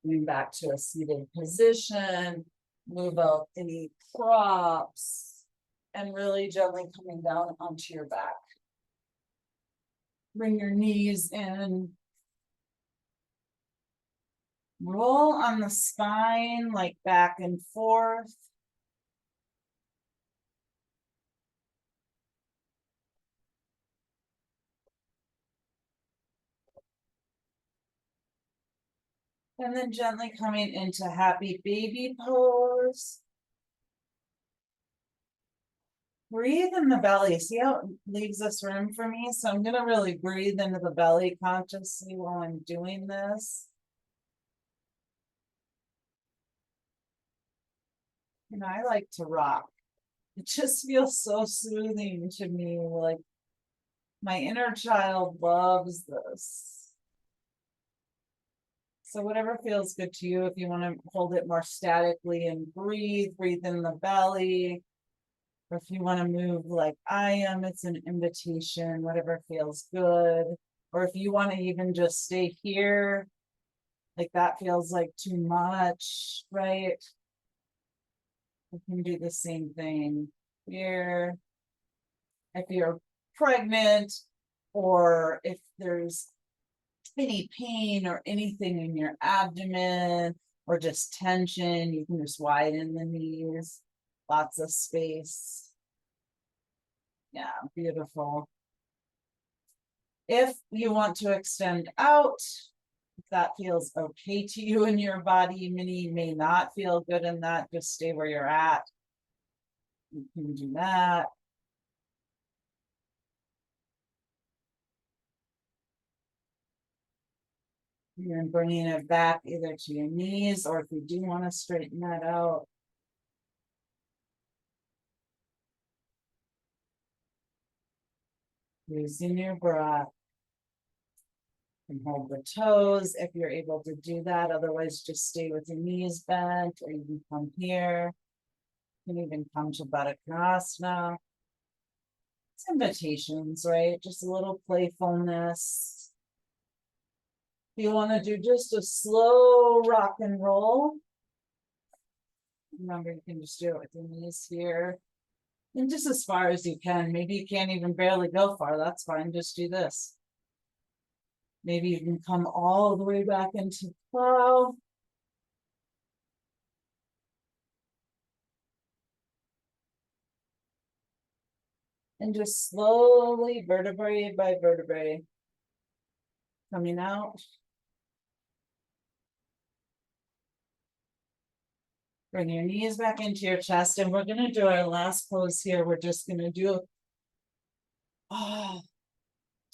Speaker 1: Coming back to a seated position, move out any props, and really gently coming down onto your back. Bring your knees in. Roll on the spine, like back and forth. And then gently coming into happy baby pose. Breathe in the belly. See how it leaves us room for me? So I'm going to really breathe into the belly consciously while I'm doing this. And I like to rock. It just feels so soothing to me. Like my inner child loves this. So whatever feels good to you, if you want to hold it more statically and breathe, breathe in the belly. Or if you want to move like I am, it's an invitation, whatever feels good. Or if you want to even just stay here, like that feels like too much, right? You can do the same thing here. If you're pregnant or if there's any pain or anything in your abdomen or just tension, you can just widen the knees, lots of space. Yeah, beautiful. If you want to extend out, if that feels okay to you in your body, many may not feel good in that, just stay where you're at. You can do that. You're bringing it back either to your knees, or if you do want to straighten that out, using your breath. And hold the toes if you're able to do that. Otherwise, just stay with your knees bent, or you can come here. You can even come to Baddha Konasana. It's invitations, right? Just a little playfulness. If you want to do just a slow rock and roll, remember you can just do it with your knees here. And just as far as you can. Maybe you can't even barely go far. That's fine. Just do this. Maybe you can come all the way back into plow. And just slowly, vertebrae by vertebrae, coming out. Bring your knees back into your chest. And we're going to do our last pose here. We're just going to do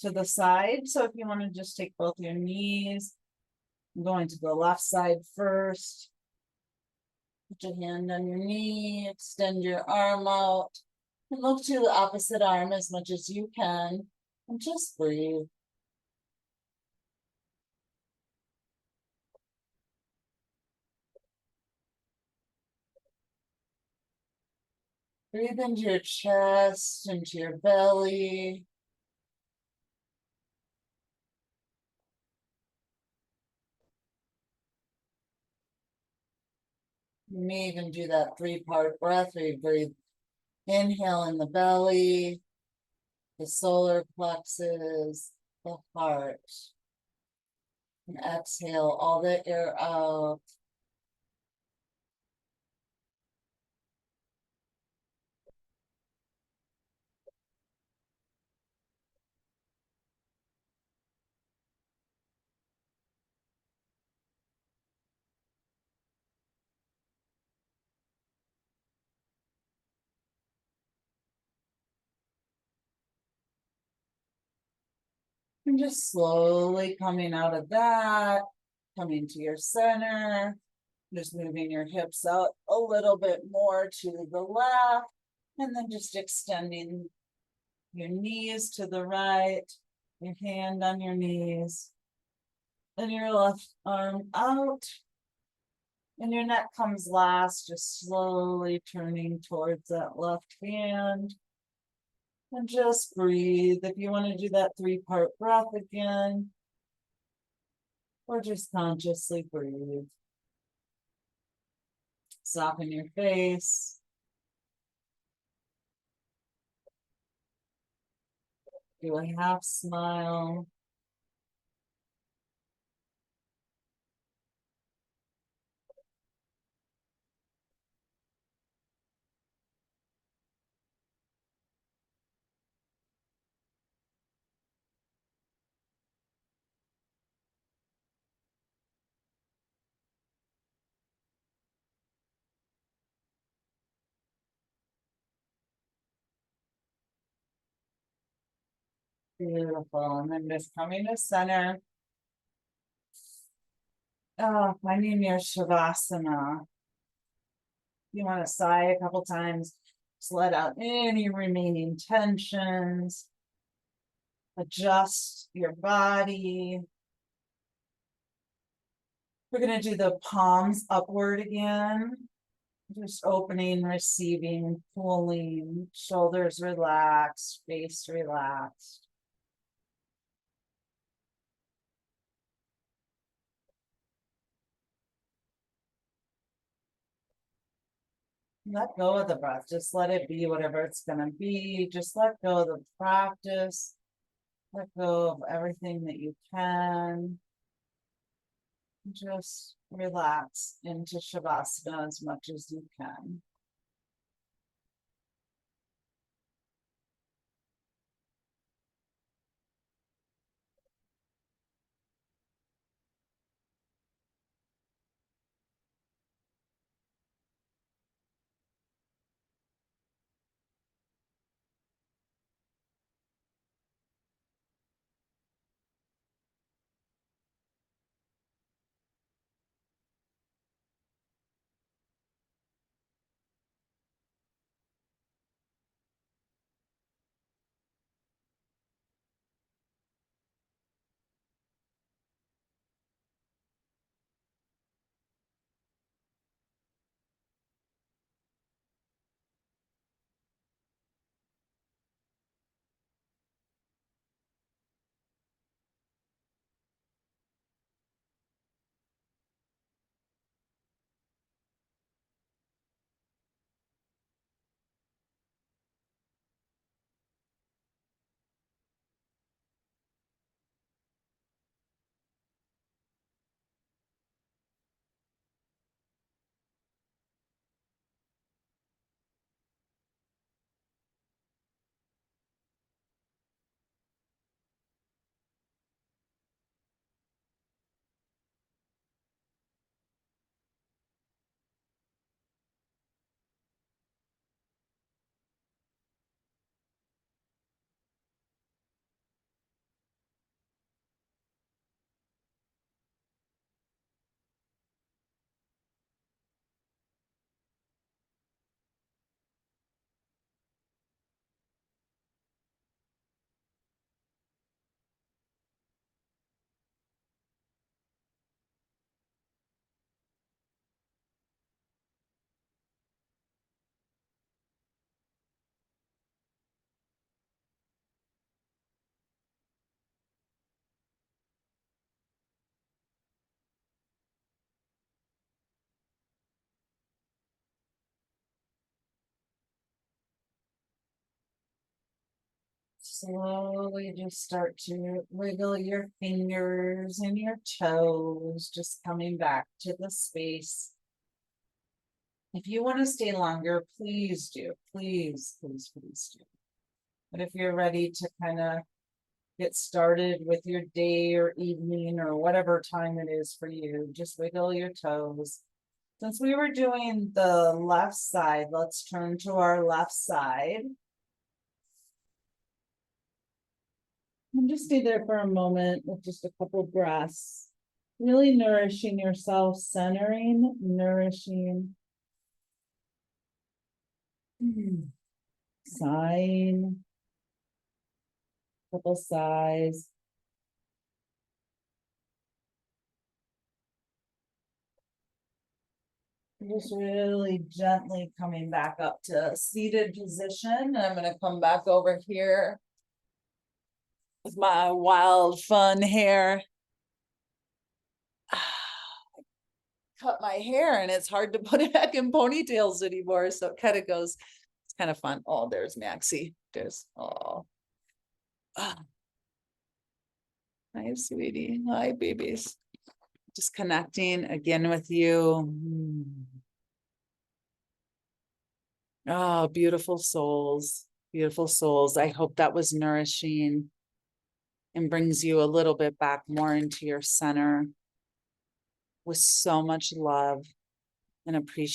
Speaker 1: to the side. So if you want to just take both your knees, I'm going to the left side first. Put your hand on your knee, extend your arm out, and look to the opposite arm as much as you can. And just breathe. Breathe into your chest, into your belly. You may even do that 3-part breath where you breathe, inhale in the belly, the solar plexus, the heart, and exhale all the air out. And just slowly coming out of that, coming to your center, just moving your hips out a little bit more to the left, and then just extending your knees to the right, your hand on your knees, and your left arm out, and your neck comes last, just slowly turning towards that left hand. And just breathe. If you want to do that 3-part breath again, or just consciously breathe. Soften your face. Do a half smile. Beautiful. And then just coming to center. Oh, finding your Shavasana. You want to sigh a couple times, just let out any remaining tensions. Adjust your body. We're going to do the palms upward again. Just opening, receiving, pulling, shoulders relaxed, face relaxed. Let go of the breath. Just let it be whatever it's going to be. Just let go of the practice. Let go of everything that you can. Just relax into Shavasana as much as you can. Slowly just start to wiggle your fingers and your toes, just coming back to the space. If you want to stay longer, please do. Please, please, please do. But if you're ready to kind of get started with your day or evening or whatever time it is for you, just wiggle your toes. Since we were doing the left side, let's turn to our left side. And just stay there for a moment with just a couple breaths. Really nourishing yourself, centering, nourishing. Sighing. Couple sighs. Just really gently coming back up to a seated position. And I'm going to come back over here with my wild, fun hair. Cut my hair and it's hard to put it back in ponytails anymore. So it kind of goes, it's kind of fun. Oh, there's Maxie. There's, oh. Hi, sweetie. Hi, babies. Just connecting again with you. Oh, beautiful souls. Beautiful souls. I hope that was nourishing and brings you a little bit back more into your center with so much love and appreciation.